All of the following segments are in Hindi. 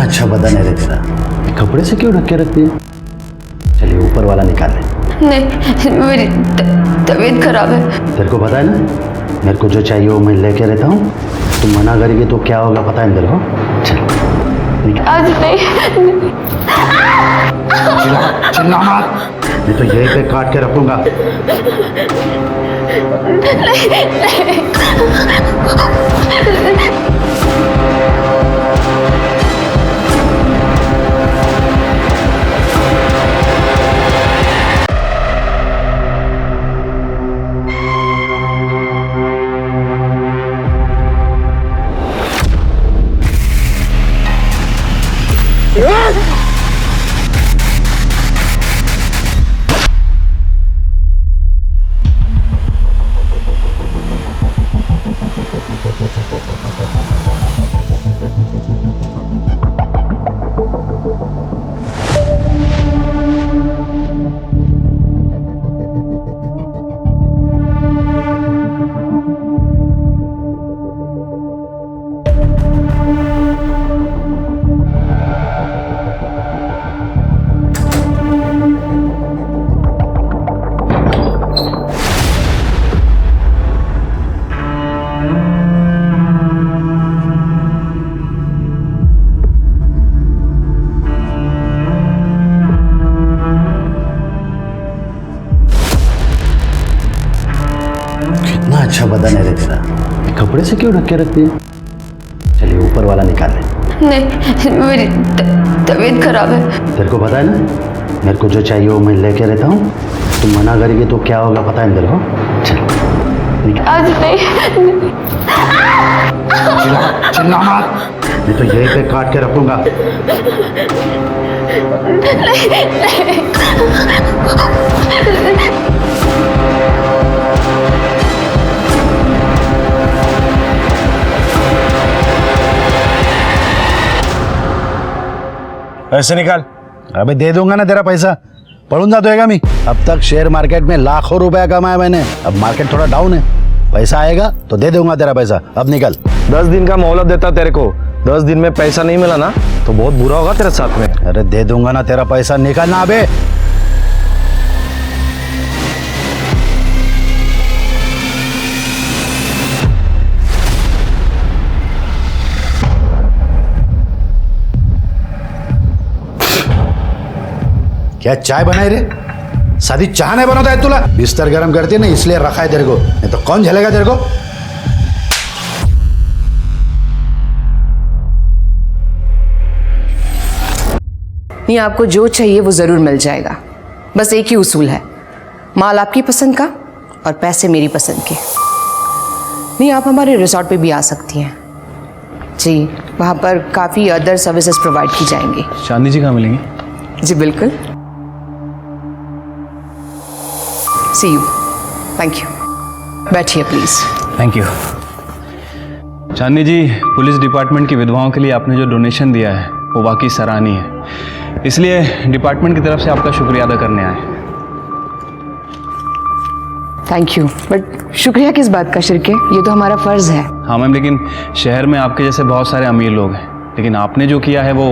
अच्छा बदन है रे तेरा, ये कपड़े से क्यों ढक के रखती है? चलिए ऊपर वाला निकाल ले। नहीं, मेरी तबीयत खराब है। तेरे को पता है ना, मेरे को जो चाहिए वो मैं लेके रहता हूँ। तुम मना करेगी तो क्या होगा पता है तेरे को? चल आज नहीं। चिल्ला मत, नहीं तो यहीं पे काट के रखूंगा। अच्छा बदन है रे तेरा, ये कपड़े से क्यों ढक के रखती है? चलिए ऊपर वाला निकाल ले। नहीं, मेरी तबीयत खराब है। तेरे को पता है ना, मेरे को जो चाहिए वो मैं लेके रहता हूँ। तुम मना करेगी तो क्या होगा पता है तेरे को? चल आज नहीं। चिल्ला मत, नहीं तो यहीं पे काट के रखूंगा। ऐसे निकाल। अबे दे दूंगा ना तेरा पैसा, पढ़ूंगा जाएगा मैं। अब तक शेयर मार्केट में लाखों रुपया कमाया मैंने, अब मार्केट थोड़ा डाउन है, पैसा आएगा तो दे दूंगा तेरा पैसा। अब निकल। 10 दिन का मोहलत देता तेरे को, 10 दिन में पैसा नहीं मिला ना तो बहुत बुरा होगा तेरे साथ में। अरे दे दूंगा ना तेरा पैसा, निकलना अबे। क्या चाय बनाई रे? सादी चाय नहीं बनाता है तुला? बिस्तर गर्म करती है ना इसलिए रखा है तेरे को, नहीं तो कौन झेलेगा तेरे को? नहीं, आपको जो चाहिए वो जरूर मिल जाएगा। बस एक ही उसूल है, माल आपकी पसंद का और पैसे मेरी पसंद के। नहीं, आप हमारे रिजॉर्ट पे भी आ सकती हैं जी, वहाँ पर काफ़ी अदर सर्विसेज प्रोवाइड की जाएंगी। चांदनी जी कहाँ मिलेंगी? जी बिल्कुल। See you. Thank you. बैठिए please. Thank you. Chandni ji, police department की विधवाओं के लिए आपने जो डोनेशन दिया है वो वाकई सराहनीय है, इसलिए डिपार्टमेंट की तरफ से आपका शुक्रिया अदा करने आए। थैंक यू, बट शुक्रिया किस बात का शिरके, ये तो हमारा फर्ज है। हाँ मैम, लेकिन शहर में आपके जैसे बहुत सारे अमीर लोग हैं, लेकिन आपने जो किया है वो।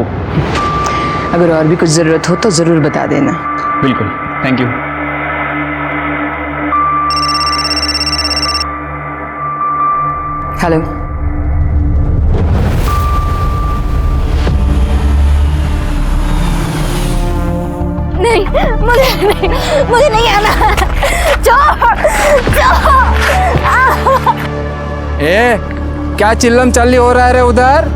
अगर और भी कुछ ज़रूरत हो तो ज़रूर बता देना। बिल्कुल, थैंक यू। हेलो। नहीं, मुझे नहीं आना। ए, क्या चिल्लम चल्ली हो रहा है रे उधर?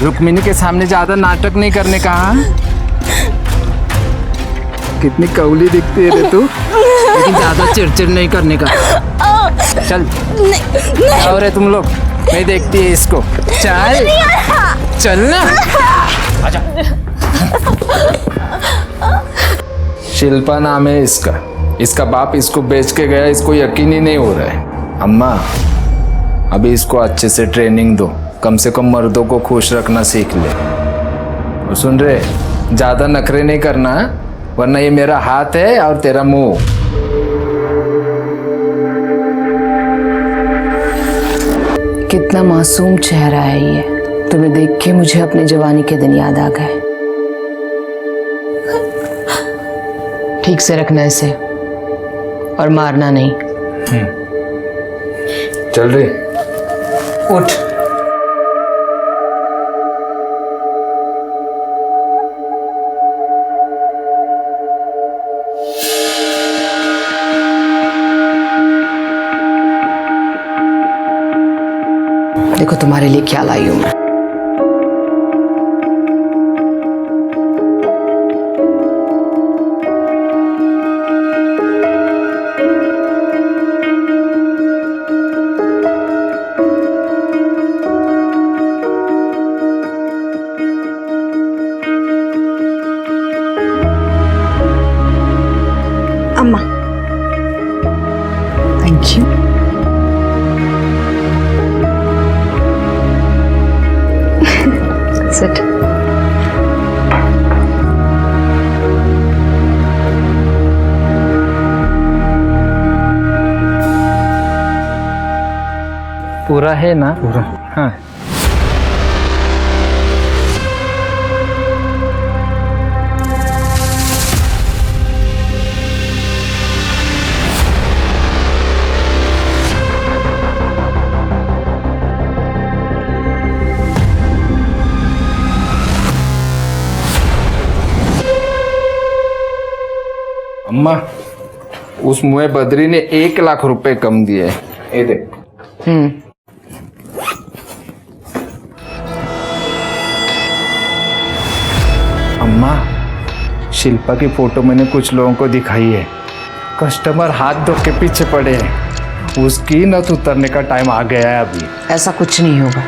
रुक्मिणी के सामने ज्यादा नाटक नहीं करने का। कितनी कौली दिखती है रे तू, लेकिन ज्यादा चिड़चिड़ नहीं करने का। चल आओ रे तुम लोग, मैं देखती है इसको। चल चल ना, आजा। शिल्पा नाम है इसका, इसका बाप इसको बेच के गया, इसको यकीन ही नहीं हो रहा है। अम्मा अभी इसको अच्छे से ट्रेनिंग दो, कम से कम मर्दों को खुश रखना सीख ले। और सुन रहे, ज्यादा नखरे नहीं करना, वरना ये मेरा हाथ है और तेरा मुंह। कितना मासूम चेहरा है ये। तुम्हें देख के मुझे अपने जवानी के दिन याद आ गए। ठीक से रखना इसे और मारना नहीं। चल रही, उठ। देखो तुम्हारे लिए क्या लाई हूं मैं। अम्मा, थैंक यू। Sit. पूरा है ना? पूरा। हाँ। अम्मा, उस मुए बद्री ने 1 लाख रुपए कम दिए। ये देख। अम्मा, शिल्पा की फोटो मैंने कुछ लोगों को दिखाई है। कस्टमर हाथ धो के पीछे पड़े हैं। उसकी नथ उतरने का टाइम आ गया है अभी। ऐसा कुछ नहीं होगा।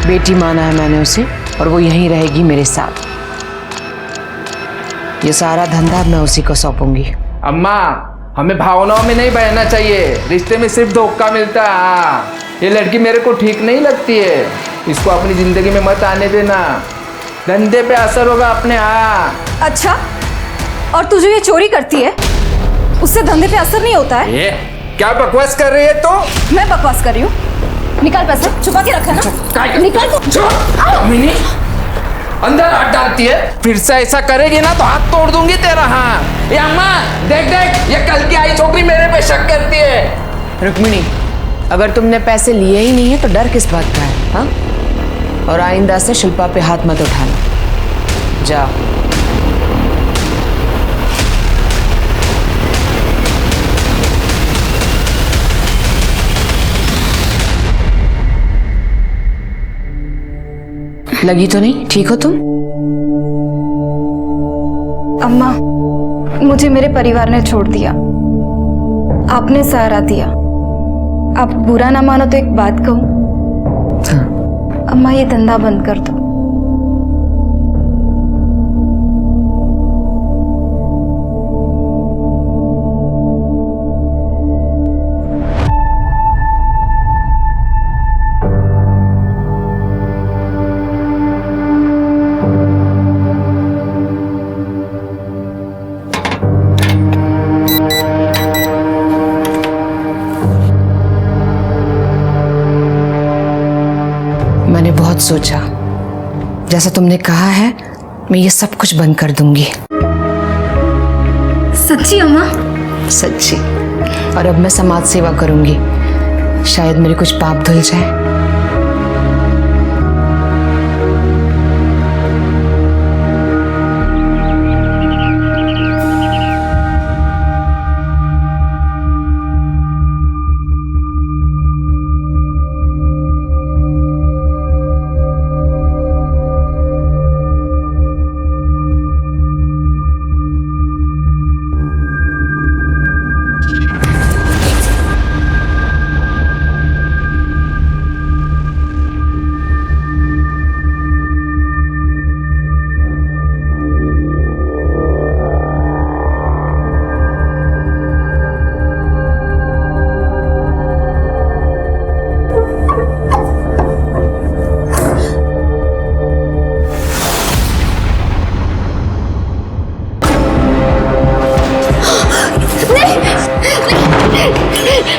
बेटी माना है मैंने उसे और वो यहीं रहेगी मेरे साथ। ये सारा धंधा मैं उसी को सौंपूंगी। अम्मा, हमें भावनाओं में नहीं बहना चाहिए। रिश्ते में सिर्फ धोखा मिलता है। हाँ, ये लड़की मेरे को ठीक नहीं लगती है। इसको अपनी जिंदगी में मत आने देना। धंधे पे असर होगा अपने। हाँ। अच्छा, और तू जो ये चोरी करती है उससे धंधे पे असर नहीं होता है? ये क्या बकवास कर रही है तो? मैं बकवास कर रही हूँ? निकाल पैसा, छुपा के रखा ना। निकाल तो। मिनी अंदर हाथ डालती है, फिर से ऐसा करेगी ना तो हाथ तोड़ दूंगी तेरा। हाँ। ये अम्मा, देख देख, ये कल की आई छोकरी मेरे पे शक करती है। रुक्मिणी, अगर तुमने पैसे लिए ही नहीं है तो डर किस बात का है? हाँ? और आइंदा से शिल्पा पे हाथ मत उठाना। जाओ। लगी तो नहीं? ठीक हो तुम? अम्मा, मुझे मेरे परिवार ने छोड़ दिया। आपने सहारा दिया। आप बुरा ना मानो तो एक बात कहूँ? हाँ। अम्मा, ये धंधा बंद कर दो। मैंने बहुत सोचा, जैसा तुमने कहा है मैं ये सब कुछ बंद कर दूंगी। सच्ची अम्मा? सच्ची। और अब मैं समाज सेवा करूंगी। शायद मेरे कुछ पाप धुल जाए।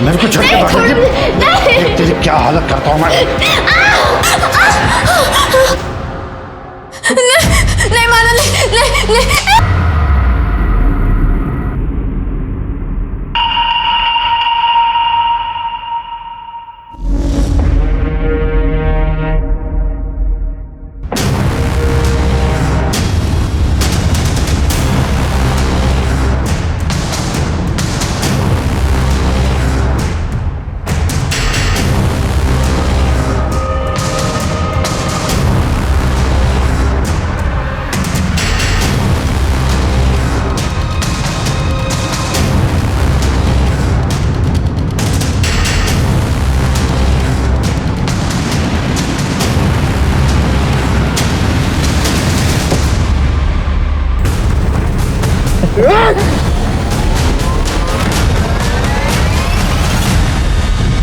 मेरे को छोड़ के भाग रही है। देख तेरी क्या हालत करता हूँ मैं। नहीं मानो, नहीं।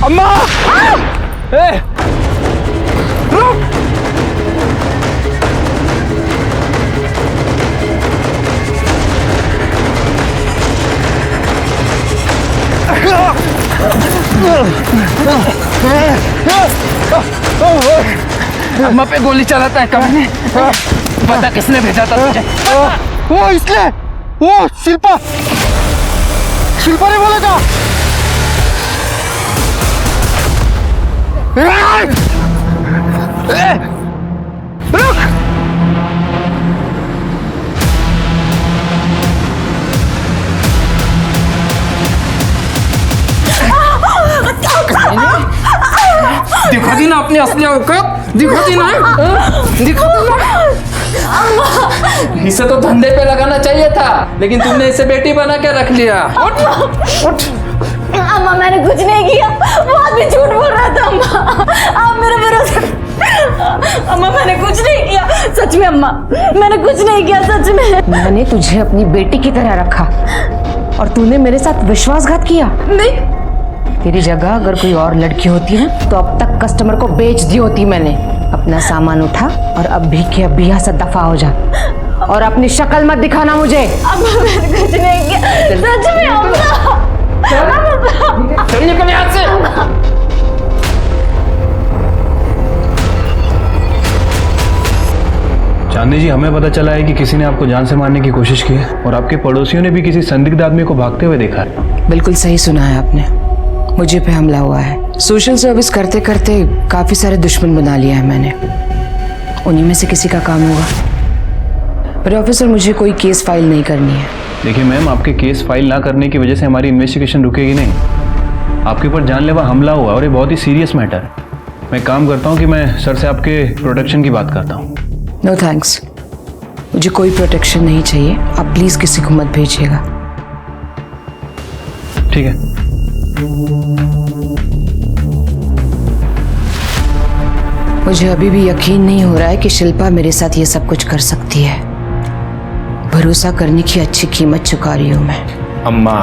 अम्मा! ए! रुक! अम्मा पे गोली चलाता है कौन ने? पता किसने भेजा था तुझे? वो इसलिए वो शिल्पा ने बोला था। रुक! दिखा दी ना अपनी असली औकात, दिखा दी ना, दिखा दी ना। इसे तो धंधे पे लगाना चाहिए था, लेकिन तुमने इसे बेटी बना के रख लिया। उठ! अम्मा मैंने कुछ नहीं किया, वो आदमी झूठ बोल रहा था। अम्मा आप मेरे भरोसे। अम्मा मैंने कुछ नहीं किया, सच में अम्मा मैंने कुछ नहीं किया, सच में। मैंने तुझे अपनी बेटी की तरह रखा और तूने मेरे साथ विश्वासघात किया। नहीं, तेरी जगह अगर कोई और लड़की होती ना तो अब तक कस्टमर को बेच दी होती मैंने। अपना सामान उठा और अब भी के अब यहाँ से दफा हो जा और अपनी शक्ल मत दिखाना मुझे। अम्मा मैंने कुछ नहीं किया, सच में अम्मा। चल निकल यहाँ से। चांदनी जी, हमें पता चला है कि किसी ने आपको जान से मारने की कोशिश की है और आपके पड़ोसियों ने भी किसी संदिग्ध आदमी को भागते हुए देखा है। बिल्कुल सही सुना है आपने, मुझे पे हमला हुआ है। सोशल सर्विस करते करते काफी सारे दुश्मन बना लिया है मैंने, उन्हीं में से किसी का काम होगा। पर ऑफिसर मुझे कोई केस फाइल नहीं करनी है। देखिए मैम, आपके केस फाइल ना करने की वजह से हमारी इन्वेस्टिगेशन रुकेगी नहीं। आपके ऊपर जानलेवा हमला हुआ और ये बहुत ही सीरियस मैटर है। मैं काम करता हूँ कि मैं सर से आपके प्रोटेक्शन की बात करता हूँ। नो थैंक्स, मुझे कोई प्रोटेक्शन नहीं चाहिए। आप प्लीज किसी को मत भेजिएगा। ठीक है। मुझे अभी भी यकीन नहीं हो रहा है कि शिल्पा मेरे साथ ये सब कुछ कर सकती है। भरोसा करने की अच्छी कीमत चुका रही हूँ मैं। अम्मा,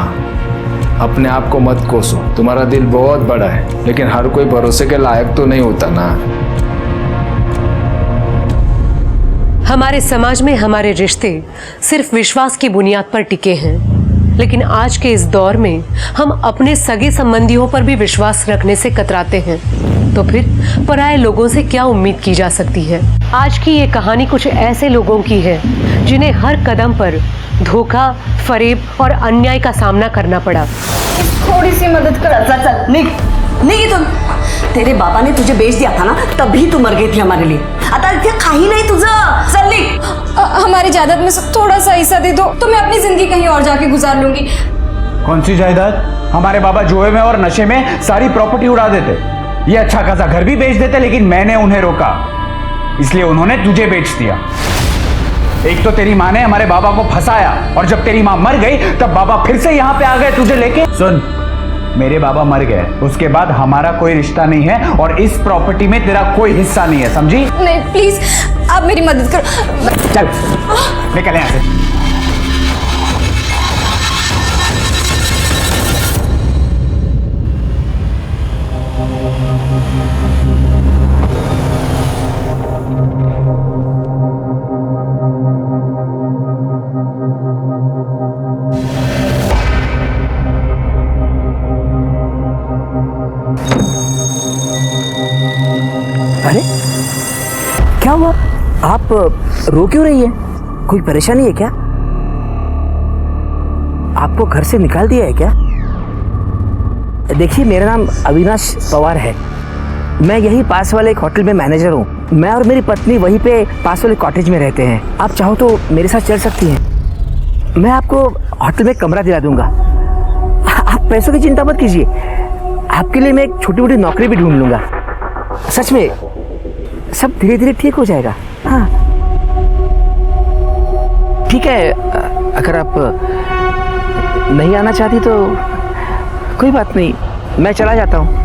अपने आप को मत कोसो, तुम्हारा दिल बहुत बड़ा है, लेकिन हर कोई भरोसे के लायक तो नहीं होता ना। हमारे समाज में हमारे रिश्ते सिर्फ विश्वास की बुनियाद पर टिके हैं, लेकिन आज के इस दौर में हम अपने सगे संबंधियों पर भी विश्वास रखने से कतराते हैं, तो फिर पराये लोगों से क्या उम्मीद की जा सकती है। आज की ये कहानी कुछ ऐसे लोगों की है जिन्हें हर कदम पर धोखा, फरेब और अन्याय का सामना करना पड़ा। थोड़ी सी मदद कर। चल निघ इथून। तेरे बाबा ने तुझे बेच दिया था ना, तभी तू मर गई थी हमारे लिए। आता इथे काही नाही तुझं, चल निघ। हमारी जायदाद में से थोड़ा सा हिस्सा दे दो तो मैं अपनी जिंदगी कहीं और जाके गुजार लूंगी। कौन सी जायदाद? हमारे बाबा जुए में और नशे में सारी प्रॉपर्टी उड़ा देते, ये अच्छा खासा घर भी बेच देते, लेकिन मैंने उन्हें रोका, इसलिए उन्होंने तुझे बेच दिया। एक तो तेरी माँ ने हमारे बाबा को फंसाया और जब तेरी माँ मर गई तब बाबा फिर से यहाँ पे आ गए तुझे लेके। सुन, मेरे बाबा मर गए, उसके बाद हमारा कोई रिश्ता नहीं है और इस प्रॉपर्टी में तेरा कोई हिस्सा नहीं है, समझी? नहीं प्लीज, आप मेरी मदद करो। चल निकल यहाँ से। रो क्यों रही है? कोई परेशानी है क्या? आपको घर से निकाल दिया है क्या? देखिए, मेरा नाम अविनाश पवार है। मैं यही पास वाले एक होटल में मैनेजर हूँ। मैं और मेरी पत्नी वहीं पे पास वाले कॉटेज में रहते हैं। आप चाहो तो मेरे साथ चल सकती हैं। मैं आपको होटल में कमरा दिला दूंगा। आप पैसों की चिंता मत कीजिए। आपके लिए मैं एक छोटी मोटी नौकरी भी ढूंढ लूंगा। सच में सब धीरे धीरे ठीक हो जाएगा। हाँ ठीक है, अगर आप नहीं आना चाहती तो कोई बात नहीं, मैं चला जाता हूँ।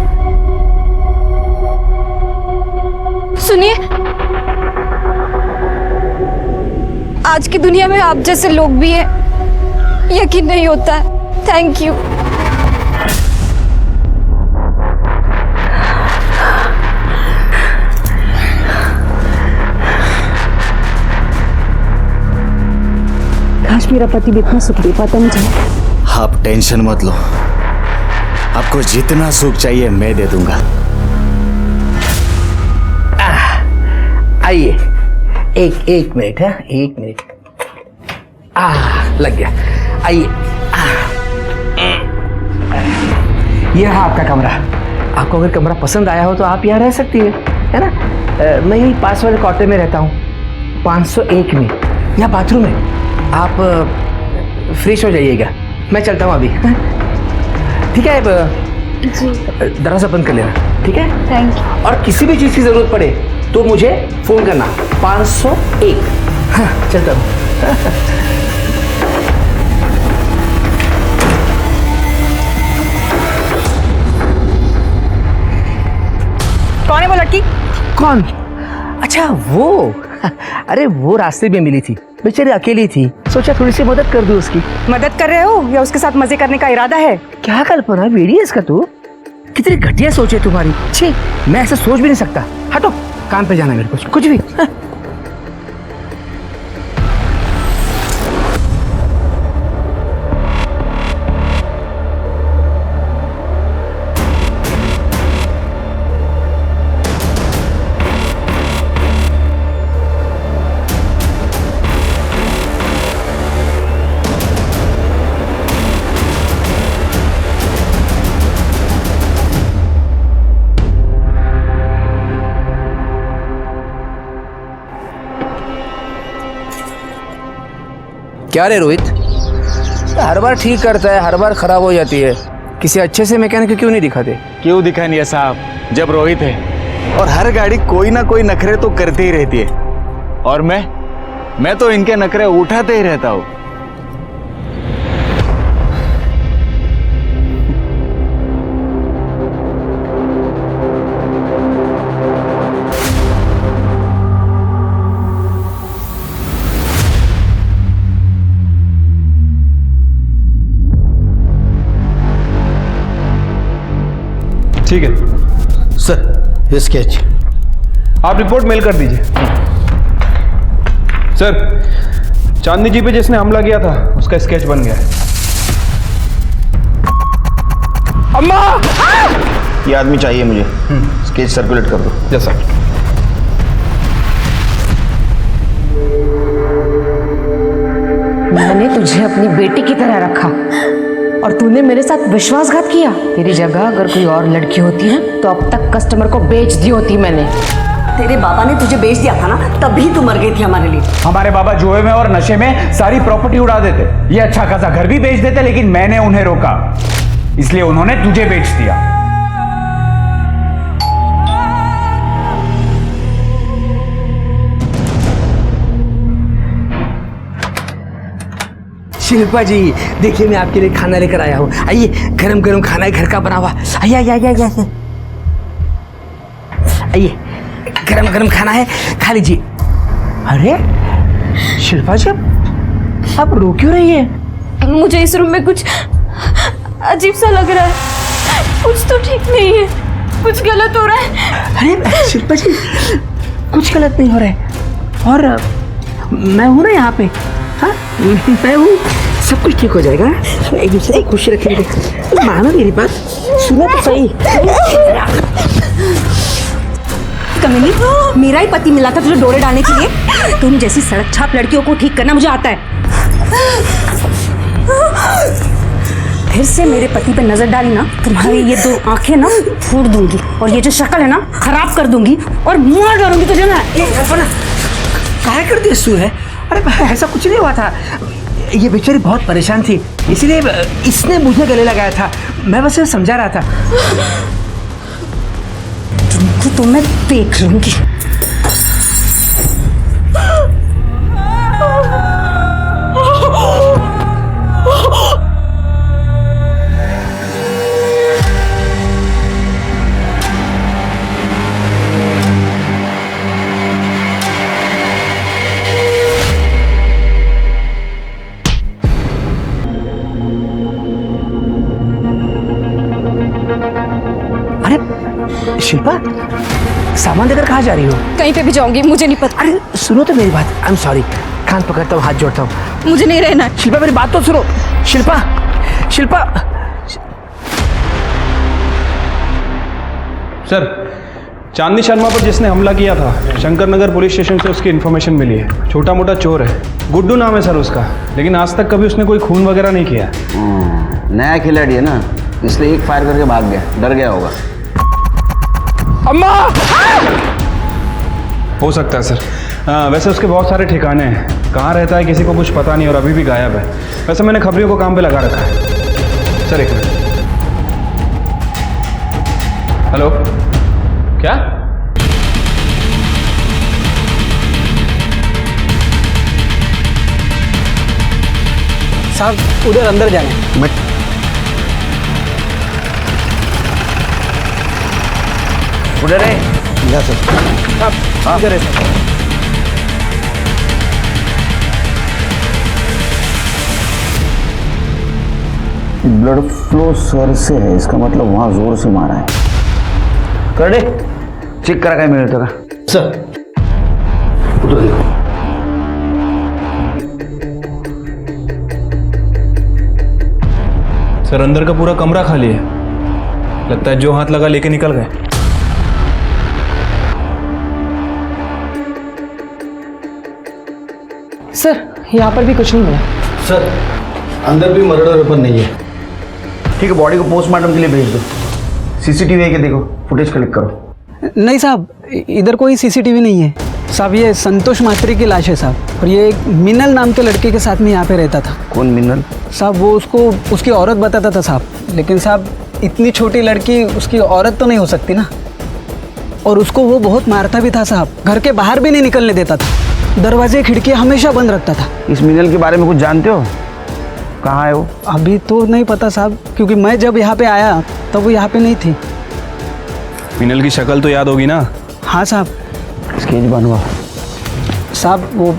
सुनिए, आज की दुनिया में आप जैसे लोग भी हैं, यकीन नहीं होता है। Thank you. काश मेरा पति भी इतना सुख दे पाता मुझे। आप टेंशन मत लो, आपको जितना सुख चाहिए मैं दे दूंगा। आइए, एक मिनट है, 1 मिनट। लग गया। आइए, यह है आपका कमरा। आपको अगर कमरा पसंद आया हो तो आप यहाँ रह सकती है ना? मैं यही पास वाले क्वार्टर में रहता हूँ, 501 में। यहाँ बाथरूम है, आप फ्रेश हो जाइएगा। मैं चलता हूँ अभी। ठीक है, दरवाजा बंद कर लेना। ठीक है, थैंक यू। और किसी भी चीज़ की ज़रूरत पड़े तो मुझे फ़ोन करना। 501। हाँ, चलता हूँ। कौन है वो लड़की? कौन? अच्छा, वो अरे वो रास्ते में मिली थी, बेचारी अकेली थी, सोचा थोड़ी सी मदद कर दूं उसकी। मदद कर रहे हो या उसके साथ मजे करने का इरादा है? क्या कल्पना, बेड़ी है इसका तू? कितनी घटिया सोच है तुम्हारी। छी, मैं ऐसा सोच भी नहीं सकता। हटो, काम पे जाना है मेरे को, कुछ भी। क्या रे रोहित, हर बार ठीक करता है, हर बार खराब हो जाती है। किसी अच्छे से मैकेनिक क्यों नहीं दिखाते? क्यों दिखाए नहीं साहब, जब रोहित है और हर गाड़ी कोई ना कोई नखरे तो करती ही रहती है, और मैं तो इनके नखरे उठाते ही रहता हूँ। ठीक है सर, ये स्केच आप रिपोर्ट मेल कर दीजिए। सर, चांदनी जी पे जिसने हमला किया था उसका स्केच बन गया है। अम्मा! ये आदमी चाहिए मुझे, स्केच सर्कुलेट कर दो। Yes sir. मैंने तुझे अपनी बेटी की तरह रखा और तूने मेरे साथ विश्वासघात किया। तेरी जगह अगर कोई और लड़की होती ना तो अब तक कस्टमर को बेच दी होती मैंने। तेरे बाबा ने तुझे बेच दिया था ना, तभी तू मर गई थी हमारे लिए। हमारे बाबा जुए में और नशे में सारी प्रॉपर्टी उड़ा देते, ये अच्छा खासा घर भी बेच देते, लेकिन मैंने उन्हें रोका, इसलिए उन्होंने तुझे बेच दिया। शिल्पा जी, देखिए मैं आपके लिए खाना लेकर आया हूँ। आइए, गरम गरम खाना है, घर का बना हुआ। आइए आइए आइए आइए आइए, गरम गरम खाना है, खा लीजिए। अरे शिल्पा जी, आप रो क्यों रही है? मुझे इस रूम में कुछ अजीब सा लग रहा है। कुछ तो ठीक नहीं है, कुछ गलत हो रहा है। अरे शिल्पा जी, कुछ गलत नहीं हो रहा है, और मैं हूँ ना यहाँ पे। हाँ, मैं हूँ, सब कुछ ठीक हो जाएगा। एक दूसरे को खुश रखेंगे। मानो मेरी बात, सुनो तो सही। कमीनी, मेरा ही पति मिला था तुझे डोरे डालने के लिए। तुम जैसी सड़क छाप लड़कियों को ठीक करना मुझे आता है। फिर से मेरे पति पे नजर डाली ना, तुम्हारी ये 2 आंखें ना फोड़ दूंगी और ये जो शक्ल है ना खराब कर दूंगी और मार डालूंगी तुझे मैं। काहे कर दिया सू है? अरे ऐसा कुछ नहीं हुआ था, ये बेचारी बहुत परेशान थी इसलिए इसने मुझे गले लगाया था, मैं बस समझा रहा था। तुमको तो मैं देख लूंगी। शिल्पा, सामान देकर कहाँ जा रही हो? कहीं पे भी जाऊंगी, मुझे नहीं पता। अरे सुनो तो मेरी बात, आई एम सॉरी, कान पकड़ता हूँ, हाथ जोड़ता हूँ। मुझे नहीं रहना। शिल्पा मेरी बात तो सुनो। शिल्पा, शिल्पा। सर, चांदनी शर्मा पर जिसने हमला किया था, शंकर नगर पुलिस स्टेशन से उसकी इन्फॉर्मेशन मिली है। छोटा मोटा चोर है, गुड्डू नाम है सर उसका, लेकिन आज तक कभी उसने कोई खून वगैरह नहीं किया। नया खिलाड़ी है ना, इसलिए एक फायर करके भाग गया, डर गया होगा। अम्मा! हो सकता है सर। वैसे उसके बहुत सारे ठिकाने हैं, कहाँ रहता है किसी को कुछ पता नहीं और अभी भी गायब है। वैसे मैंने खबरियों को काम पे लगा रखा है। सर एक मिनट। हेलो, क्या? साहब उधर अंदर जाना। मैं उधर है। जा सर। इधर है सर। ब्लड फ्लो सर से है, इसका मतलब वहां जोर से मारा है। कर दे, चेक करा काय मिळतं का? सर उधर देखो। सर अंदर का पूरा कमरा खाली है, लगता है जो हाथ लगा लेके निकल गए। सर यहाँ पर भी कुछ नहीं मिला। सर अंदर भी मर्डर वेपन नहीं है। ठीक है, बॉडी को पोस्टमार्टम के लिए भेज दो। सीसीटीवी है कि देखो, फुटेज कलेक्ट करो। नहीं साहब, इधर कोई सीसीटीवी नहीं है साहब। ये संतोष मात्रे की लाश है साहब, और ये एक मिनल नाम के लड़के के साथ में यहाँ पे रहता था। कौन मिनल? साहब वो उसको उसकी औरत बताता था साहब, लेकिन साहब इतनी छोटी लड़की उसकी औरत तो नहीं हो सकती ना। और उसको वो बहुत मारता भी था साहब, घर के बाहर भी नहीं निकलने देता था, दरवाजे खिड़कियाँ हमेशा बंद रखता था। इस मिनल के बारे में कुछ जानते हो? कहाँ है वो? अभी तो नहीं पता साहब, क्योंकि मैं जब यहाँ पे आया तब वो यहाँ पे नहीं थी। मिनल की शक्ल तो याद होगी ना? हाँ साहब। स्केच बनवा साहब। वो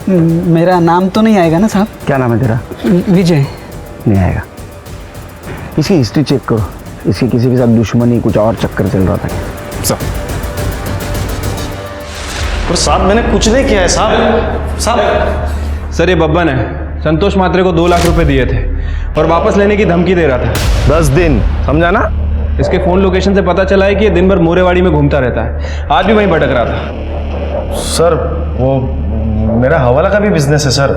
मेरा नाम तो नहीं आएगा ना साहब? क्या नाम है तेरा? विजय। नहीं आएगा। इसकी हिस्ट्री चेक करो, इसकी किसी के साथ दुश्मनी कुछ और चक्कर चल रहा था। साहब, पर साहब मैंने कुछ नहीं किया है साहब। साहब सर ये बब्बन है, संतोष मात्रे को 2 लाख रुपए दिए थे और वापस लेने की धमकी दे रहा था। 10 दिन, समझा ना? इसके फोन लोकेशन से पता चला है कि ये दिन भर मोरेवाड़ी में घूमता रहता है, आज भी वहीं भटक रहा था। सर वो मेरा हवाला का भी बिजनेस है सर।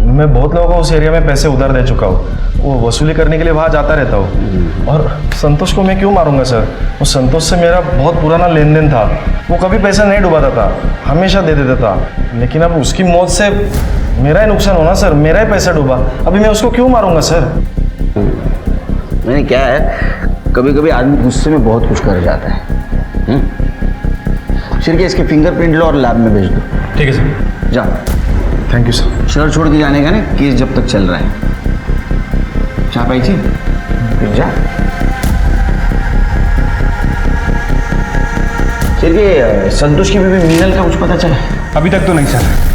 मैं बहुत लोगों को उस एरिया में पैसे उधार दे चुका हूँ, वो वसूली करने के लिए वहाँ जाता रहता हूँ। और संतोष को मैं क्यों मारूंगा सर? वो संतोष से मेरा बहुत पुराना लेन देन था, वो कभी पैसा नहीं डुबाता था, हमेशा दे देता था। लेकिन अब उसकी मौत से मेरा ही नुकसान होना सर, मेरा ही पैसा डूबा, अभी मैं उसको क्यों मारूंगा सर? मैंने क्या है, कभी कभी आदमी गुस्से में बहुत कुछ कर जाता है। शिरके इसके फिंगरप्रिंट लो और लैब में भेज दो। ठीक है सर। जाओ। Thank you sir. शहर छोड़ के जाने का ना, केस जब तक चल रहा है। चाह पाई थी फिर जा। शिरके संतोष की बीवी मीनल का कुछ पता चला? अभी तक तो नहीं सर।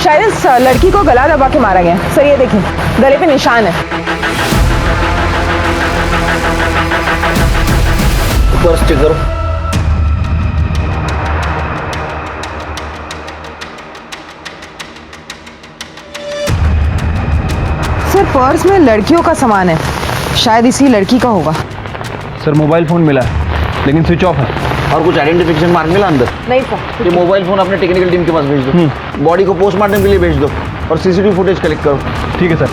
शायद इस लड़की को गला दबा के मारा गया। सर ये देखिए, गले पे निशान है। पर्स चेक करो। सर पर्स में लड़कियों का सामान है, शायद इसी लड़की का होगा। सर मोबाइल फ़ोन मिला है लेकिन स्विच ऑफ है। और कुछ आइडेंटिफिकेशन मार्क मिला अंदर? नहीं सर। ये मोबाइल फोन अपने टेक्निकल टीम के पास भेज दो। बॉडी को पोस्टमार्टम के लिए भेज दो और सीसीटीवी फुटेज कलेक्ट करो। ठीक है सर।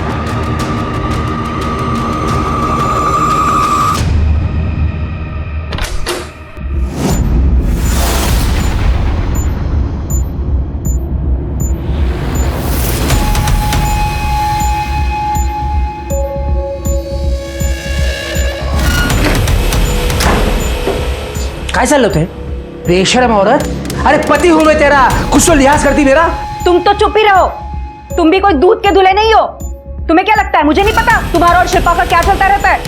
कैसा लोग है बेशरम औरत। अरे पति हूं मैं तेरा, कुछ तो लिहाज करती मेरा। तुम तो चुप ही रहो, तुम भी कोई दूध के दूल्हे नहीं हो। तुम्हें क्या लगता है मुझे नहीं पता तुम्हारा और शिल्पा का क्या चलता रहता है?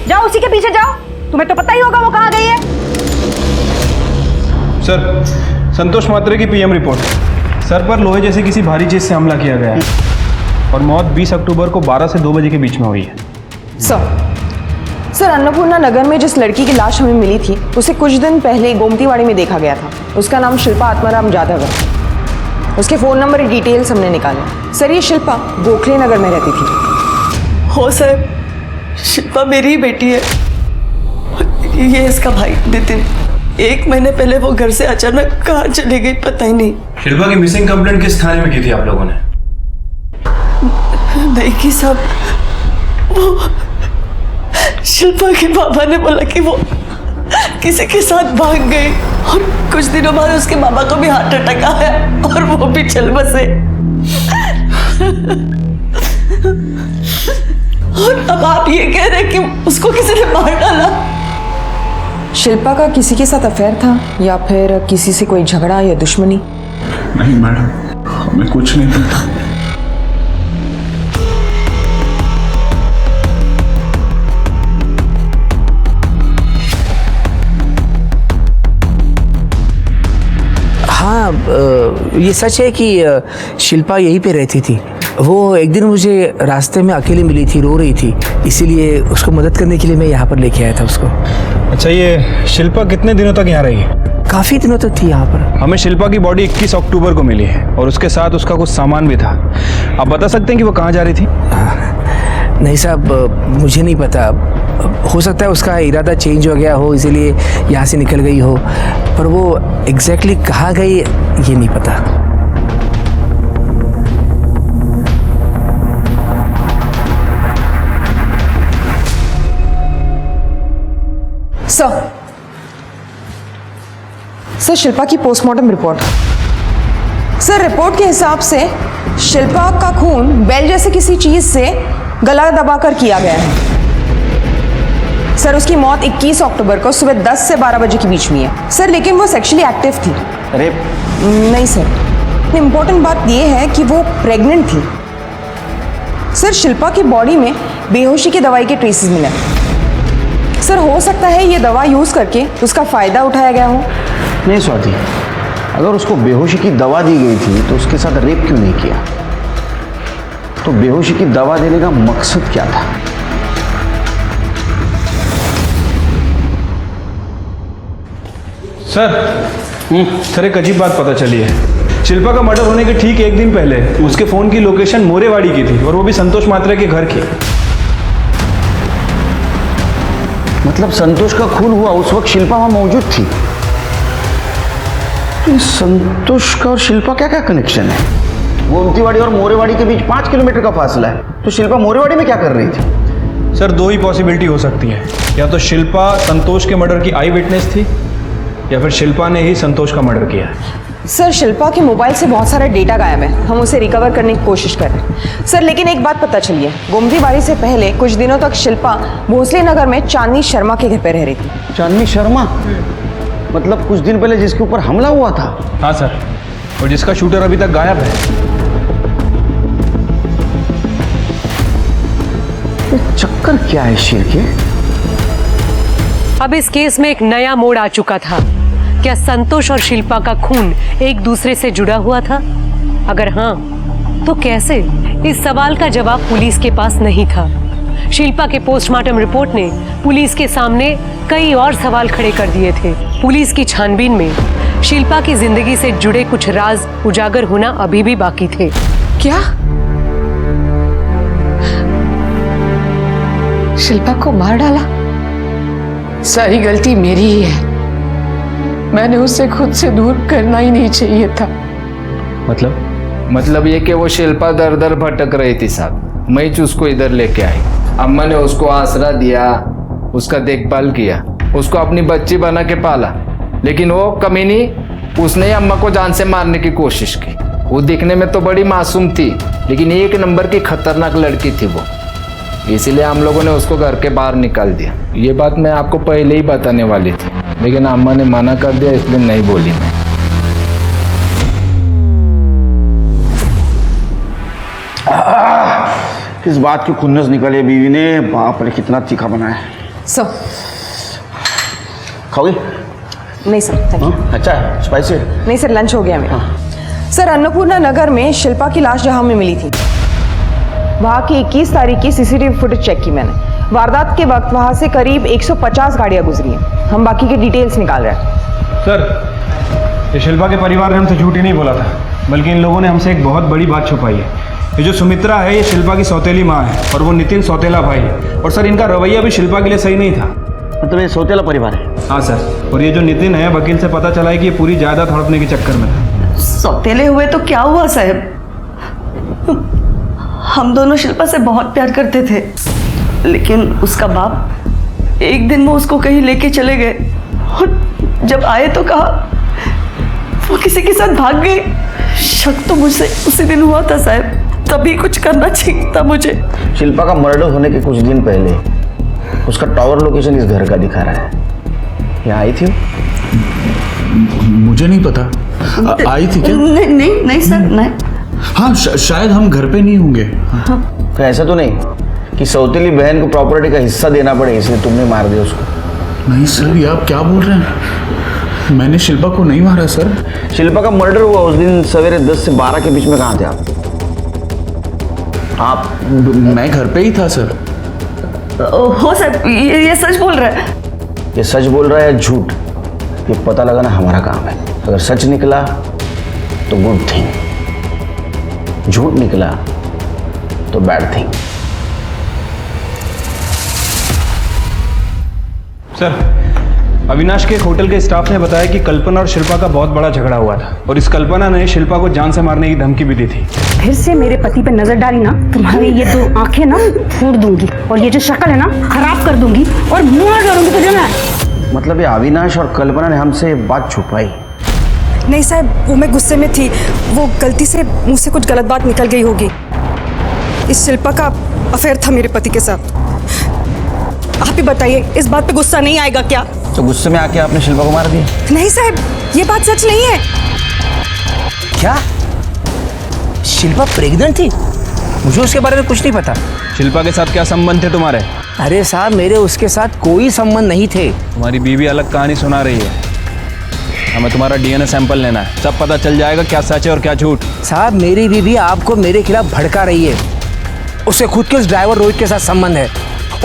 जाओ उसी के पीछे जाओ, तुम्हें तो पता ही होगा वो कहाँ गई है। सर संतोष मात्रे की पीएम रिपोर्ट। सर पर लोहे जैसे किसी भारी चीज से हमला किया गया है और मौत 20 अक्टूबर को 12 से 2 बजे के बीच में हुई है। सर अन्नपूर्णा नगर में जिस लड़की की लाश हमें मिली थी उसे कुछ दिन पहले गोमतीवाड़ी में देखा गया था। उसका नाम शिल्पा आत्माराम जाधव है। उसके फ़ोन नंबर और डिटेल्स हमने निकाले। सर ये शिल्पा गोखले नगर में रहती थी। हो सर, शिल्पा मेरी ही बेटी है। ये इसका भाई नितिन। 1 महीने पहले वो घर से अचानक कहाँ चली गई पता ही नहीं। शिल्पा की मिसिंग कंप्लेंट किस थाने में की थी आप लोगों ने? नहीं की साहब, वो शिल्पा के पापा ने बोला कि वो किसी के साथ भाग गई और कुछ दिनों बाद उसके मामा को भी हार्ट अटैक आया और वो भी चल बसे। और अब आप ये कह रहे हैं कि उसको किसी ने मार डाला? शिल्पा का किसी के साथ अफेयर था या फिर किसी से कोई झगड़ा या दुश्मनी? नहीं मैडम, हमें कुछ नहीं पता। हाँ, ये सच है कि शिल्पा यहीं पे रहती थी। वो एक दिन मुझे रास्ते में अकेली मिली थी, रो रही थी, इसीलिए उसको मदद करने के लिए मैं यहाँ पर लेके आया था उसको। अच्छा, ये शिल्पा कितने दिनों तक यहाँ रही? काफ़ी दिनों तक थी यहाँ पर। हमें शिल्पा की बॉडी 21 अक्टूबर को मिली है और उसके साथ उसका कुछ सामान भी था। आप बता सकते हैं कि वो कहाँ जा रही थी? नहीं साहब, मुझे नहीं पता। हो सकता है उसका इरादा चेंज हो गया हो, इसीलिए यहाँ से निकल गई हो, पर वो एग्जैक्टली कहाँ गई ये नहीं पता। सर शिल्पा की पोस्टमार्टम रिपोर्ट। सर रिपोर्ट के हिसाब से शिल्पा का खून बेल जैसे किसी चीज से गला दबाकर किया गया है। सर उसकी मौत 21 अक्टूबर को सुबह 10 से 12 बजे के बीच में है। सर लेकिन वो सेक्सुअली एक्टिव थी। रेप? नहीं सर, इम्पोर्टेंट बात ये है कि वो प्रेग्नेंट थी। सर शिल्पा की बॉडी में बेहोशी की दवाई के ट्रेसेस मिले। सर हो सकता है ये दवा यूज करके उसका फायदा उठाया गया हो। नहीं स्वाति, अगर उसको बेहोशी की दवा दी गई थी तो उसके साथ रेप क्यों नहीं किया? तो बेहोशी की दवा देने का मकसद क्या था? सर एक अजीब बात पता चली है। शिल्पा का मर्डर होने के ठीक 1 दिन पहले उसके फोन की लोकेशन मोरेवाड़ी की थी और वो भी संतोष मात्रे के घर की। मतलब संतोष का खून हुआ उस वक्त शिल्पा वहां मौजूद थी। संतोष का और शिल्पा क्या क्या कनेक्शन है? गोमतीवाड़ी और मोरेवाड़ी के बीच 5 किलोमीटर का फासला है, तो शिल्पा मोरेवाड़ी में क्या कर रही थी? सर 2 ही पॉसिबिलिटी हो सकती है, या तो शिल्पा संतोष के मर्डर की आई विटनेस थी या फिर शिल्पा ने ही संतोष का मर्डर किया। सर शिल्पा के मोबाइल से बहुत सारा डेटा गायब है, हम उसे रिकवर करने की कोशिश कर रहे हैं। सर लेकिन एक बात पता चली है, गोमतीवाड़ी से पहले कुछ दिनों तक शिल्पा भोसले नगर में चांदनी शर्मा के घर पर रह रही थी। चांदनी शर्मा? मतलब कुछ दिन पहले जिसके ऊपर हमला हुआ था? हाँ सर, और जिसका शूटर अभी तक गायब है। चक्कर क्या है शेर के? अब इस केस में एक नया मोड़ आ चुका था। क्या संतोष और शिल्पा का खून एक दूसरे से जुड़ा हुआ था? अगर हाँ, तो कैसे? इस सवाल का जवाब पुलिस के पास नहीं था। शिल्पा के पोस्टमार्टम रिपोर्ट ने पुलिस के सामने कई और सवाल खड़े कर दिए थे। पुलिस की छानबीन में शिल्पा की जिंदगी से जुड़े कुछ राज उजागर होना अभी भी बाकी थे। क्या? शिल्पा को मार डाला? सारी गलती मेरी ही है। मैंने उसे खुद से दूर करना ही नहीं चाहिए था। मतलब ये कि वो शिल्पा दर दर भटक रही थी साहब, मैं ही उसको इधर लेके आई। अम्मा ने उसको आसरा दिया, उसका देखभाल किया, उसको अपनी बच्ची बना के पाला। लेकिन वो कमीनी, उसने ही अम्मा को जान से मारने की कोशिश की। वो दिखने में तो बड़ी मासूम थी, लेकिन एक नंबर की खतरनाक लड़की थी वो। इसीलिए हम लोगों ने उसको घर के बाहर निकाल दिया। ये बात मैं आपको पहले ही बताने वाली थी, लेकिन अम्मा ने मना कर दिया, इसलिए नहीं बोली मैं। किस बात की खुन्नस निकाली बीवी ने, बाप रे कितना तीखा बनाया है। सर खाओगे? नहीं सर, थैंक यू। अच्छा है, स्पाइसी है? नहीं सर, लंच हो गया मेरा। सर, अन्नपूर्णा नगर में शिल्पा की लाश जहां हमें मिली थी, वहां की 21 तारीख की सीसीटीवी फुटेज चेक की मैंने। वारदात के वक्त वहां से करीब 150 गाड़ियां गुजरी हैं। हम बाकी के डिटेल्स निकाल रहे हैं। सर, ये शिल्पा के परिवार ने हमसे झूठ ही नहीं बोला था, बल्कि इन लोगों ने हमसे एक बहुत बड़ी बात छुपाई है। ये जो सुमित्रा है, ये शिल्पा की सौतेली माँ है और वो नितिन सौतेला भाई है। और सर, इनका रवैया भी शिल्पा के लिए सही नहीं था। मतलब ये सौतेला परिवार है? हाँ सर, और ये जो नितिन है, वकील से पता चला है कि ये पूरी जायदाद हड़पने के चक्कर में था। सौतेले हुए तो क्या हुआ साहब, हम दोनों शिल्पा से बहुत प्यार करते थे, लेकिन उसका बाप एक दिन वो उसको कहीं लेके चले गए और जब आए तो कहा वो किसी के साथ भाग गई। शक तो मुझसे उसी दिन हुआ था साहब, तभी कुछ करना चाहिए था मुझे। शिल्पा का मर्डर होने के कुछ दिन पहले उसका टावर लोकेशन इस घर का दिखा रहा है। यहाँ आई थी? मुझे नहीं पता। आई थी क्या? नहीं सर, नहीं। हाँ, शायद हम घर पे नहीं होंगे। हाँ। तो ऐसा तो नहीं कि सौतेली बहन को प्रॉपर्टी का हिस्सा देना पड़े इसलिए तुमने मार दिया उसको? नहीं सर, ये आप क्या बोल रहे हैं? मैंने शिल्पा को नहीं मारा सर। शिल्पा का मर्डर हुआ उस दिन सवेरे 10 से 12 के बीच में। कहाँ थे आप? मैं घर पे ही था सर। हो सर, ये सच बोल रहा है? ये सच बोल रहा है या झूठ, ये पता लगाना हमारा काम है। अगर सच निकला तो गुड थिंग, झूठ निकला तो बैड थिंग। सर, अविनाश के एक होटल के स्टाफ ने बताया कि कल्पना और शिल्पा का बहुत बड़ा झगड़ा हुआ था और इस कल्पना ने शिल्पा को जान से मारने की धमकी भी दी थी। फिर से मेरे पति पे नजर डाली ना, तुम्हारी ये 2 आंखें ना फोड़ दूंगी और ये जो शक्ल है ना खराब कर दूंगी और मुंह डालूंगी तुझे मैं। मतलब ये अविनाश और कल्पना ने हमसे बात छुपाई? नहीं साहब, वो मैं गुस्से में थी, वो गलती से मुंह से कुछ गलत बात निकल गई होगी। इस शिल्पा का अफेयर था मेरे पति के साथ। आप ही बताइए, इस बात पे गुस्सा नहीं आएगा क्या? तो गुस्से में आके आपने शिल्पा को मार दिया? नहीं साहब, ये बात सच नहीं है। क्या शिल्पा प्रेग्नेंट थी? मुझे उसके बारे में कुछ नहीं पता। शिल्पा के साथ क्या संबंध थे तुम्हारे? अरे साहब, मेरे उसके साथ कोई संबंध नहीं थे। तुम्हारी बीवी अलग कहानी सुना रही है। हमें तुम्हारा डीएनए सैंपल लेना है, सब पता चल जाएगा क्या सच है और क्या झूठ। साहब, मेरी बीवी आपको मेरे खिलाफ भड़का रही है। उसे खुद के उस ड्राइवर रोहित के साथ संबंध है।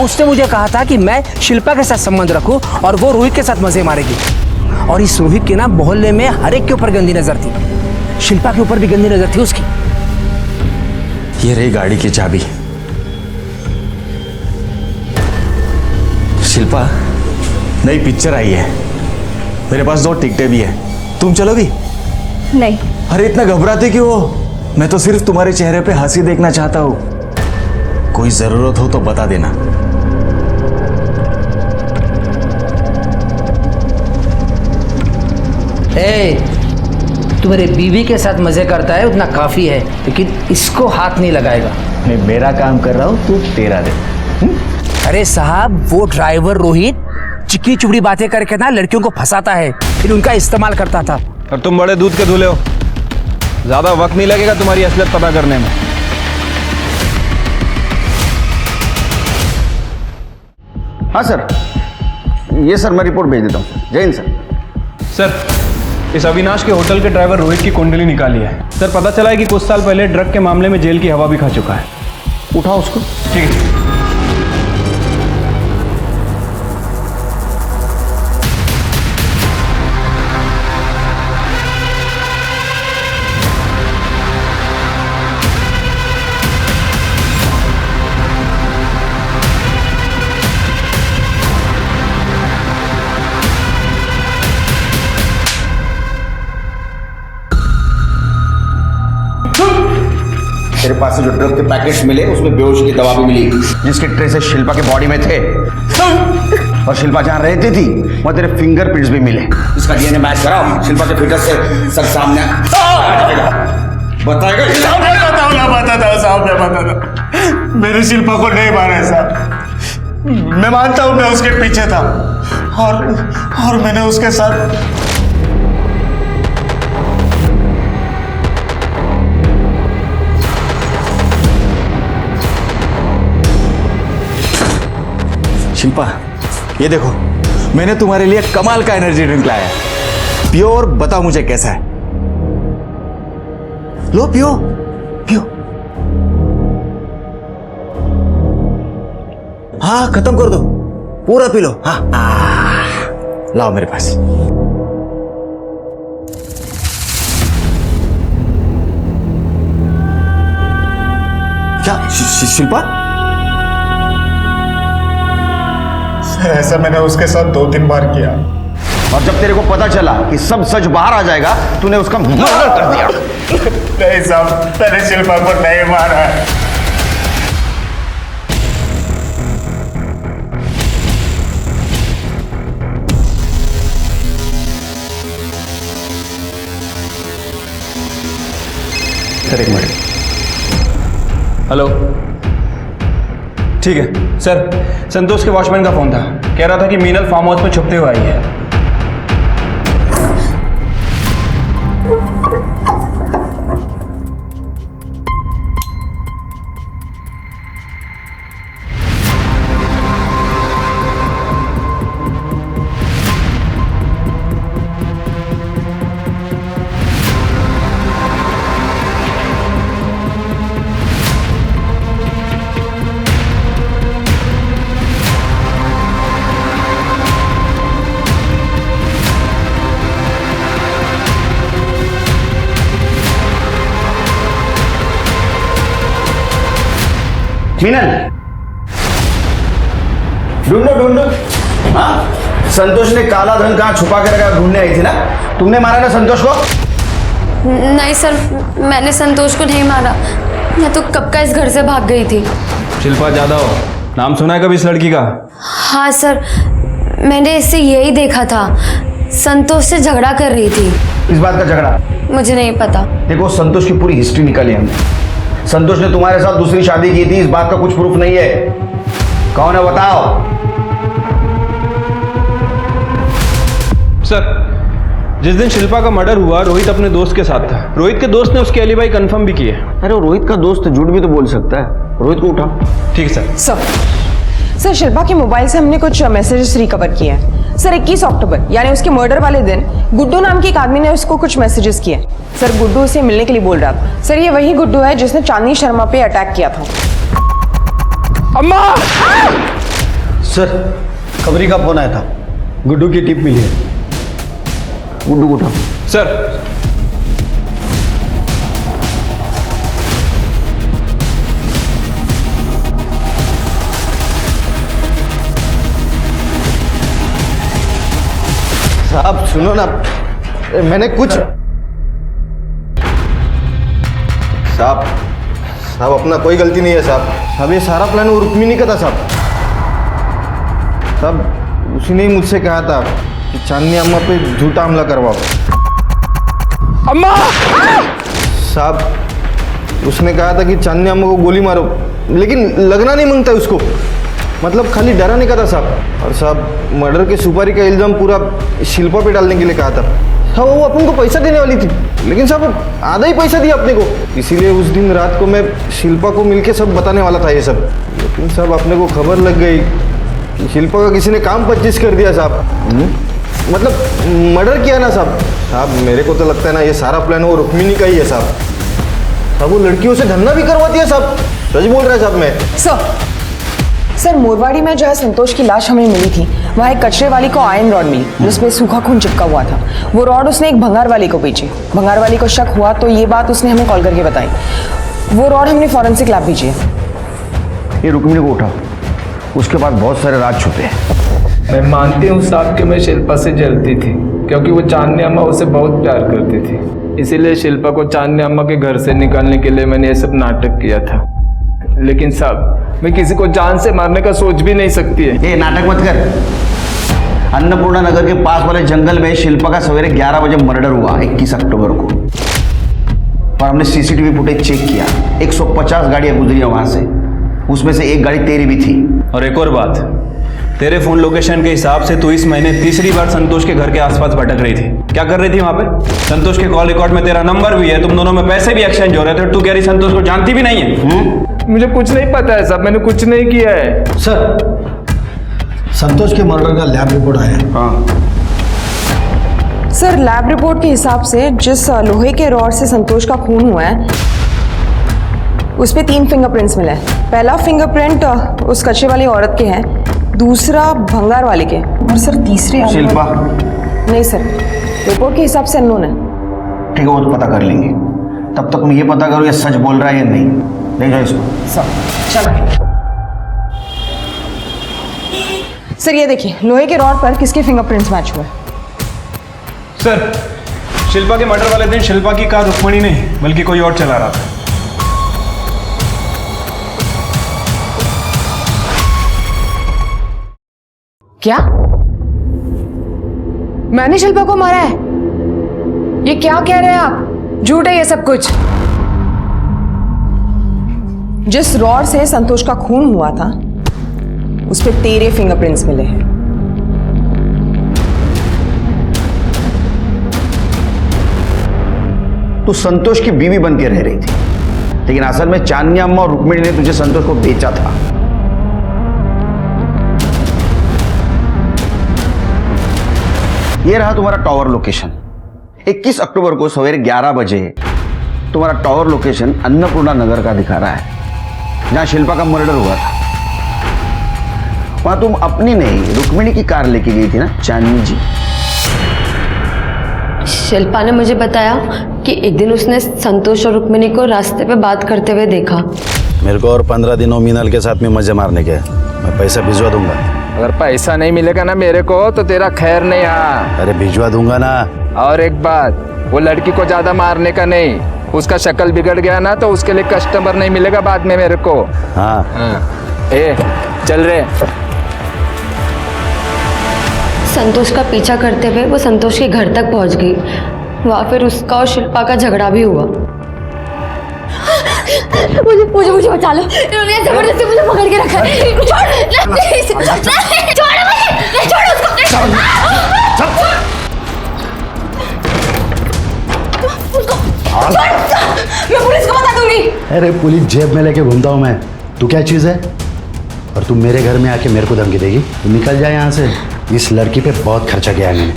उसने मुझे कहा था कि मैं शिल्पा के साथ संबंध रखूं और वो रोहित के साथ मजे मारेगी। और इस रोहित के ना मोहल्ले में हर एक के ऊपर गंदी नजर थी, शिल्पा के ऊपर भी गंदी नजर थी उसकी। ये रही गाड़ी की चाबी। शिल्पा, नई पिक्चर आई है, मेरे पास 2 टिकटें भी है, तुम चलोगी? नहीं। अरे इतना घबराते क्यों हो? मैं तो सिर्फ तुम्हारे चेहरे पे हंसी देखना चाहता हूं। कोई जरूरत हो तो बता देना। तू मेरे बीवी के साथ मजे करता है उतना काफी है, लेकिन इसको हाथ नहीं लगाएगा। मैं मेरा काम कर रहा हूं, तू तेरा दे। अरे साहब, वो ड्राइवर रोहित चिकनी चुपड़ी बातें करके ना लड़कियों को फंसाता है, फिर उनका इस्तेमाल करता था। और तुम बड़े दूध के धुले हो, ज्यादा वक्त नहीं लगेगा तुम्हारी असलियत पता करने में। हाँ सर, ये सर मैं रिपोर्ट भेज देता हूँ। जय हिंद सर। सर, इस अविनाश के होटल के ड्राइवर रोहित की कुंडली निकाली है। सर, पता चला है कि कुछ साल पहले ड्रग के मामले में जेल की हवा भी खा चुका है। उठाओ उसको। ठीक है। तेरे पास से जो ड्रग के पैकेट्स मिले उसमें बेहोश की दवा भी मिली, जिसके ट्रेसेस शिल्पा के बॉडी में थे। और शिल्पा जहाँ रहती थी वहाँ तेरे फिंगरप्रिंट्स भी मिले। इसका डीएनए मैच कराओ, शिल्पा के फिगर से सब सामने बताएगा। साहब मैंने शिल्पा को नहीं मारा है साहब। मैं मानता हूँ मैं उसके पीछे था और मैंने उसके साथ शिल्पा, ये देखो मैंने तुम्हारे लिए कमाल का एनर्जी ड्रिंक लाया है। पियो और बताओ मुझे कैसा है। लो पियो पियो। हाँ खत्म कर दो, पूरा पी लो। हाँ लाओ मेरे पास। क्या शिल्पा? ऐसा मैंने उसके साथ 2-3 बार किया। और जब तेरे को पता चला कि सब सच बाहर आ जाएगा, तूने उसका मर्डर कर दिया। नहीं साहब, मैंने शिल्पा को नहीं मारा है। सर एक मिनट। हेलो, ठीक है सर, संतोष के वॉचमैन का फोन था, कह रहा था कि मीनल फार्म हाउस में छुपते हुए आई है। मीनल, ढूंढो ढूंढो। हाँ, संतोष ने काला धन कहाँ छुपा के रखा ढूंढने आई थी ना? तुमने मारा ना संतोष को? नहीं सर, मैंने संतोष को नहीं मारा, मैं तो कब का इस घर से भाग गई थी। शिल्पा जादव, नाम सुना है कभी इस लड़की का? हाँ सर, मैंने इससे यही देखा था, संतोष से झगड़ा कर रही थी। इस बात का झगड़ा? मुझे नहीं पता। देखो, संतोष की पूरी हिस्ट्री निकाली हमने। संतोष ने तुम्हारे साथ दूसरी शादी की थी, इस बात का कुछ प्रूफ नहीं है। कौन है बताओ? सर, जिस दिन शिल्पा का मर्डर हुआ, रोहित अपने दोस्त के साथ था। रोहित के दोस्त ने उसके एलिबाई कंफर्म भी किए। अरे रोहित का दोस्त झूठ भी तो बोल सकता है। रोहित को उठा। ठीक है सर। सर, शिल्पा के मोबाइल से हमने कुछ मैसेजेस रिकवर किए हैं। सर 21 अक्टूबर यानी उसके मर्डर वाले दिन गुड्डू नाम के एक आदमी ने उसको कुछ मैसेजेस किए। सर गुड्डू उसे मिलने के लिए बोल रहा था। सर ये वही गुड्डू है जिसने चांदनी शर्मा पे अटैक किया था। अम्मा! सर, खबरी का फोन आया था, गुड्डू की टिप मिली है। गुड्डू को उठाओ। सर, साहब सुनो ना, मैंने कुछ साहब अपना कोई गलती नहीं है साहब। ये सारा प्लान वो रुक्मिणी का था साहब। उसी ने ही मुझसे कहा था कि चांदनी अम्मा पे झूठा हमला करवाओ। अम्मा! साहब उसने कहा था कि चांदनी अम्मा को गोली मारो, लेकिन लगना नहीं मांगता उसको, मतलब खाली डराने का था साहब। और साहब मर्डर के सुपारी का इल्जाम पूरा शिल्पा पे डालने के लिए कहा था। हाँ, वो अपन को पैसा देने वाली थी, लेकिन साहब आधा ही पैसा दिया अपने को। इसीलिए उस दिन रात को मैं शिल्पा को मिलके सब बताने वाला था ये सब, लेकिन साहब अपने को खबर लग गई कि शिल्पा का किसी ने काम 25 कर दिया साहब। मतलब मर्डर किया ना साहब। मेरे को तो लगता है ना ये सारा प्लान वो रुक्मिणी का ही है साहब। वो लड़कियों से धंधा भी करवाती है साहब, सच बोल रहा है साहब मैं। सर मोरवाड़ी में जहाँ संतोष की लाश हमें मिली थी, वहाँ एक कचरे वाली को आयरन रॉड मिली जिसमें सूखा खून चिपका हुआ था। वो रॉड उसने एक भंगार वाली को बेची। भंगार वाली को शक हुआ तो ये बात उसने हमें कॉल करके बताई। वो रॉड हमने फॉरेंसिक लैब भेजी है। ये रुक्मिणी को उठा, उसके बाद बहुत सारे राज छुपे हैं। मैं मानती हूँ साहब कि मैं शिल्पा से जलती थी, क्योंकि वो चांदनी अम्मा उसे बहुत प्यार करती थी। इसीलिए शिल्पा को चांदनी अम्मा के घर से निकालने के लिए मैंने ये सब नाटक किया था। लेकिन साहब, मैं किसी को जान से मारने का सोच भी नहीं सकती है। ये नाटक मत कर। अन्नपूर्णा नगर के पास वाले जंगल में शिल्पा का सवेरे 11 बजे मर्डर हुआ 21 अक्टूबर को। और हमने सीसीटीवी फुटेज चेक किया, 150 गाड़ियां गुजरी है वहां से, उसमें से एक गाड़ी तेरी भी थी। और एक और बात, तेरे फोन लोकेशन के हिसाब से तू इस महीने तीसरी बार संतोष के घर के आसपास भटक रही थी। क्या कर रही थी वहां पे? संतोष के कॉल रिकॉर्ड में तेरा नंबर भी है, तुम दोनों में पैसे भी एक्सचेंज हो रहे थे, और तू कह रही संतोष को जानती भी नहीं है। मुझे कुछ नहीं पता है साहब, मैंने कुछ नहीं किया है। सर, संतोष के मर्डर का लैब रिपोर्ट आया है। हाँ सर, लैब रिपोर्ट के हिसाब से जिस लोहे के रॉड से संतोष का खून हुआ है उस पे 3 फिंगरप्रिंट्स मिले हैं। पहला फिंगरप्रिंट उस कच्चे वाली औरत के है, दूसरा भंगार वाले के, और सर तीसरे शिल्पा नहीं सर, रिपोर्ट के हिसाब से अननोन है। ठीक है, वो तो पता कर लेंगे। तब तक मैं ये पता करूँ ये सच बोल रहा है या नहीं। ले जाओ इसको। सर चलो। सर ये देखिए, लोहे के रॉड पर किसके फिंगरप्रिंट्स मैच हुए? सर, शिल्पा के मर्डर वाले दिन शिल्पा की कार रुक्मणी नहीं बल्कि कोई और चला रहा था। क्या? मैंने शिल्पा को मारा है? ये क्या कह रहे हैं आप? झूठ है ये सब कुछ। जिस रॉड से संतोष का खून हुआ था उस पे तेरे फिंगरप्रिंट्स मिले हैं। तू संतोष की बीवी बन के रह रही थी, लेकिन असल में चांदनी अम्मा और रुक्मिणी ने तुझे संतोष को बेचा था। ये रहा तुम्हारा टावर लोकेशन। 21 अक्टूबर को सवेरे 11 बजे तुम्हारा टावर लोकेशन अन्नपूर्णा नगर का दिखा रहा है, जहां शिल्पा का मर्डर हुआ था। वहां तुम अपनी नहीं रुक्मिणी की कार लेके गई थी ना चांदनी जी? शिल्पा ने मुझे बताया कि एक दिन उसने संतोष और रुक्मिणी को रास्ते पे बात करते हुए देखा। मेरे को और 15 दिनों मीनल के साथ में मजे मारने के, मैं पैसा भिजवा दूंगा। अगर पैसा नहीं मिलेगा ना मेरे को तो तेरा खैर नहीं। हाँ, अरे भिजवा दूंगा ना। और एक बात, वो लड़की को ज्यादा मारने का नहीं, उसका शक्ल बिगड़ गया ना तो उसके लिए कस्टमर नहीं मिलेगा बाद में मेरे को। हाँ, ए चल रे। संतोष का पीछा करते हुए वो संतोष के घर तक पहुंच गई। वहां फिर उसका और शिल्पा का झगड़ा भी हुआ। मुझे बचा लो, इन्होंने जबरदस्ती मुझे पकड़ के रखा है। छोड़ मैं पुलिस को बता दूंगी। अरे पुलिस जेब में लेके घूमता हूँ मैं, तू क्या चीज है? और तू मेरे घर में आके मेरे को धमकी देगी? तू निकल जाए यहाँ से। इस लड़की पे बहुत खर्चा किया है मैंने।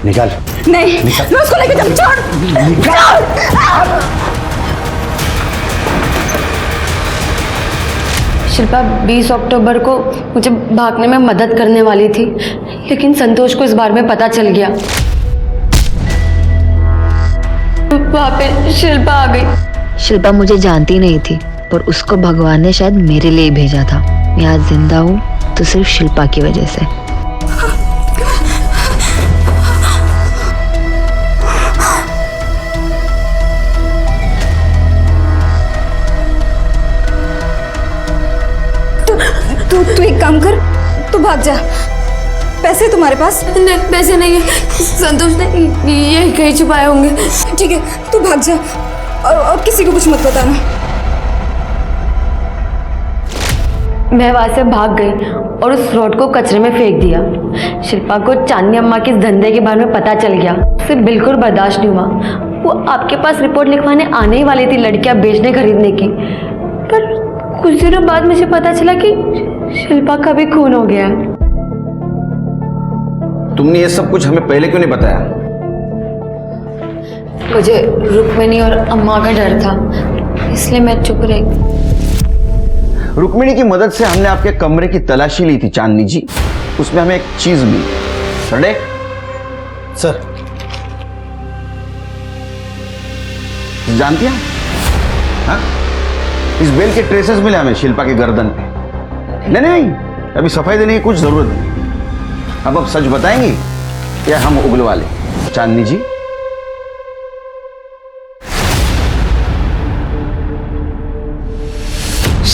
निकल। नहीं, मैं उसको लेके जाऊँ। छोड़। शिल्पा 20 अक्टूबर को मुझे भागने में मदद करने वाली थी, लेकिन संतोष को इस बारे में पता चल गया। वहां पे शिल्पा आ गई। शिल्पा मुझे जानती नहीं थी, पर उसको भगवान ने शायद मेरे लिए भेजा था। मैं आज जिंदा हूँ तो सिर्फ शिल्पा की वजह से। तू एक काम कर, तू भाग जा। पैसे तुम्हारे पास? नहीं, पैसे नहीं है। संतोष ने ये कहीं छुपाए होंगे। ठीक है, तू भाग जा और किसी को कुछ मत बताना। मैं वहां से भाग गई और उस रोड को कचरे में फेंक दिया। शिल्पा को चांदनी अम्मा के इस धंधे के बारे में पता चल गया। उसे बिल्कुल बर्दाश्त नहीं हुआ। वो आपके पास रिपोर्ट लिखवाने आने ही वाली थी लड़कियां बेचने खरीदने की, पर कुछ दिनों बाद मुझे पता चला कि शिल्पा का भी खून हो गया। तुमने ये सब कुछ हमें पहले क्यों नहीं बताया? मुझे रुक्मिणी और अम्मा का डर था, इसलिए मैं चुप रही। रुक्मिणी की मदद से हमने आपके कमरे की तलाशी ली थी चांदनी जी, उसमें हमें एक चीज मिली। सर जानती हैं? हाँ? इस बेल के ट्रेसेस मिले हमें शिल्पा के गर्दन पे। नहीं, अभी सफाई देने की कुछ जरूरत नहीं। अब सच बताएंगी या हम उगलवा लें? चांदनी जी,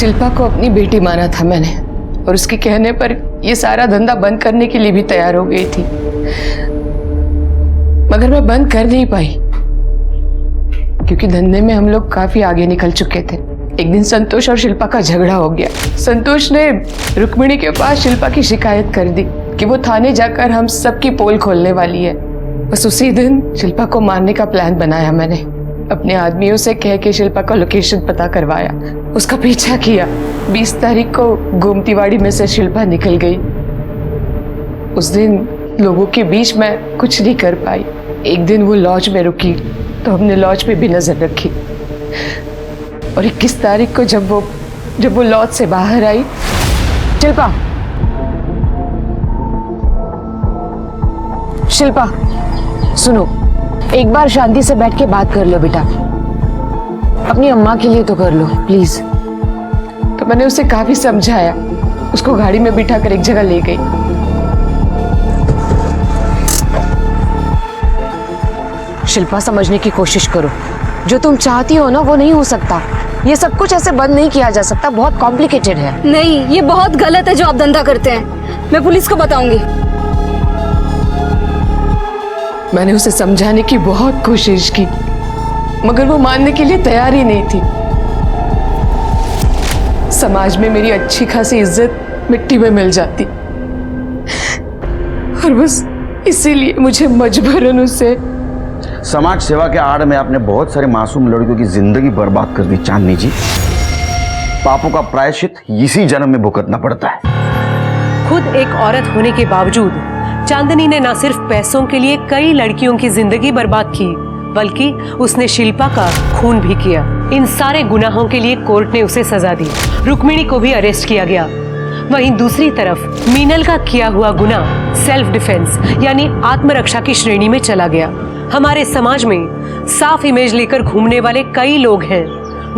शिल्पा को अपनी बेटी माना था मैंने, और उसके कहने पर ये सारा धंधा बंद करने के लिए भी तैयार हो गई थी, मगर मैं बंद कर नहीं पाई क्योंकि धंधे में हम लोग काफी आगे निकल चुके थे। एक दिन संतोष और शिल्पा का झगड़ा हो गया। संतोष ने रुक्मिणी के पास शिल्पा की शिकायत कर दी कि वो थाने जाकर हम सबकी पोल खोलने वाली है। बस उसी दिन शिल्पा को मारने का प्लान बनाया मैंने। अपने आदमियों से कह के शिल्पा का लोकेशन पता करवाया, उसका पीछा किया। 20 तारीख को गोमतीवाड़ी में से शिल्पा निकल गई। उस दिन लोगों के बीच में कुछ नहीं कर पाई। एक दिन वो लॉज में रुकी तो हमने लॉज पे भी नजर रखी, और 21 तारीख को जब वो लॉज से बाहर आई, शिल्पा सुनो, एक बार शांति से बैठ के बात कर लो बेटा, अपनी अम्मा के लिए तो कर लो प्लीज। तो मैंने उसे काफी समझाया, उसको गाड़ी में बिठा कर एक जगह ले गई। शिल्पा समझने की कोशिश करो, जो तुम चाहती हो ना वो नहीं हो सकता। ये सब कुछ ऐसे बंद नहीं किया जा सकता, बहुत कॉम्प्लिकेटेड है। नहीं, ये बहुत गलत है जो आप धंधा करते हैं। मैं पुलिस को बताऊंगी। मैंने उसे समझाने की बहुत कोशिश की, मगर वो मानने के लिए तैयार ही नहीं थी। समाज में मेरी अच्छी खासी इज्जत मिट्टी में मिल जाती, और बस इसीलिए मुझे मजबूरन उसे। समाज सेवा के आड़ में आपने बहुत सारे मासूम लड़कियों की जिंदगी बर्बाद कर दी चांदनी जी। पापों का प्रायश्चित इसी जन्म में भुगतना पड़ता है। खुद एक औरत होने के बावजूद चांदनी ने न सिर्फ पैसों के लिए कई लड़कियों की जिंदगी बर्बाद की, बल्कि उसने शिल्पा का खून भी किया। इन सारे गुनाहों के लिए कोर्ट ने उसे सजा दी। रुक्मिणी को भी अरेस्ट किया गया। वहीं दूसरी तरफ मीनल का किया हुआ गुनाह सेल्फ डिफेंस यानी आत्मरक्षा की श्रेणी में चला गया। हमारे समाज में साफ इमेज लेकर घूमने वाले कई लोग हैं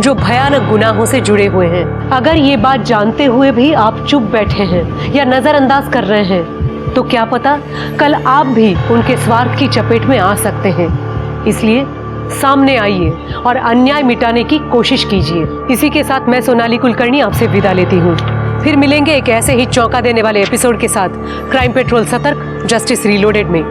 जो भयानक गुनाहों से जुड़े हुए हैं। अगर ये बात जानते हुए भी आप चुप बैठे हैं या नजरअंदाज कर रहे हैं, तो क्या पता कल आप भी उनके स्वार्थ की चपेट में आ सकते हैं। इसलिए सामने आइए और अन्याय मिटाने की कोशिश कीजिए। इसी के साथ मैं सोनाली कुलकर्णी आपसे विदा लेती हूँ। फिर मिलेंगे एक ऐसे ही चौंका देने वाले एपिसोड के साथ क्राइम पेट्रोल सतर्क, जस्टिस रीलोडेड में।